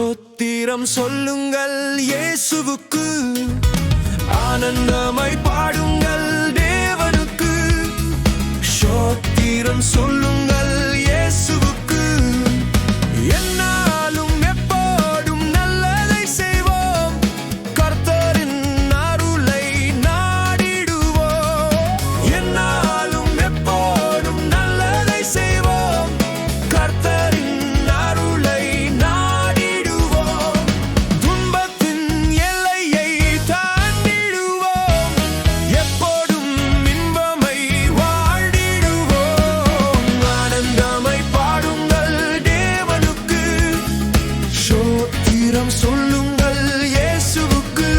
ஸ்தோத்திரம் சொல்லுங்கள் இயேசுவுக்கு, ஆனந்தமாய் பாடுங்கள் தேவனுக்கு. ஸ்தோத்திரம் சொல்லுங்கள் இயேசுவுக்கு, என்னாலும் எப்போதும் நல்லதை செய்வோம், கர்த்தரின் அருளை நாடிடுவோம். என்னாலும் எப்போதும் நல்லதை செய்வோம், கர்த்தரின் அருளை நாடிடுவோம். துன்பத்தின் எல்லையை தாண்டிடுவோம், எப்போதும் இன்பமை வாழ்ந்திடுவோம். ஆனந்தமாய் பாடுங்கள் தேவனுக்கு, ஸ்தோத்திரம் சொல்லுங்கள் இயேசுவுக்கு.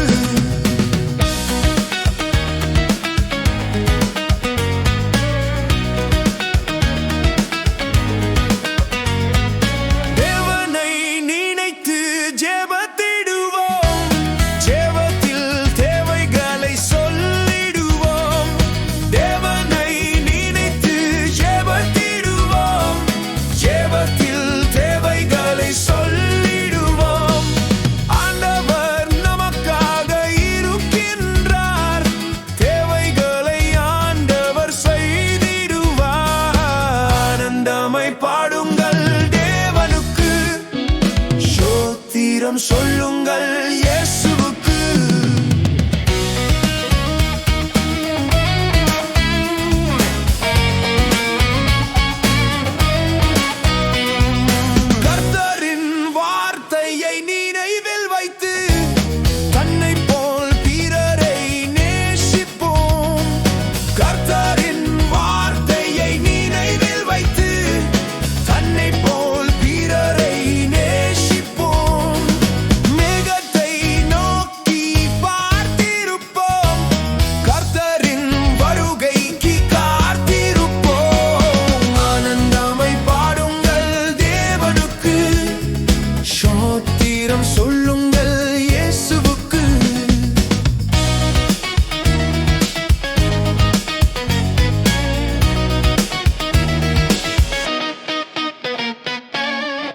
தேவனை நினைத்து ஜெபத்திடுவோம், ஜெபத்தில் தேவைகளை சொல்லிடுவோம். தேவனை நினைத்து ஜெபத்திடுவோம், ஜெபத்தில் தேவைகளை சொல்லிடுவோம். ஆண்டவர் நமக்காக இருக்கின்றார், தேவைகளை ஆண்டவர் செய்திடுவார். ஆனந்தமாய் பாடுங்கள் தேவனுக்கு, ஸ்தோத்திரம் சொல்லுங்கள் இயேசுவுக்கு. கர்த்தரின் வார்த்தையை நினைவில் வைத்து, தன்னைப் போல் பிறரை நேசிப்போம். கர்த்தரின் வார்த்தையை நினைவில் வைத்து, தன்னைப் போல் பிறரை நேசிப்போம். மேகத்தை நோக்கி பார்த்திருப்போம், கர்த்தரின் வருகைக்கு காத்திருப்போம். ஆனந்தமாய் பாடுங்கள் தேவனுக்கு, ஸ்தோத்திரம் சொல்லுங்கள்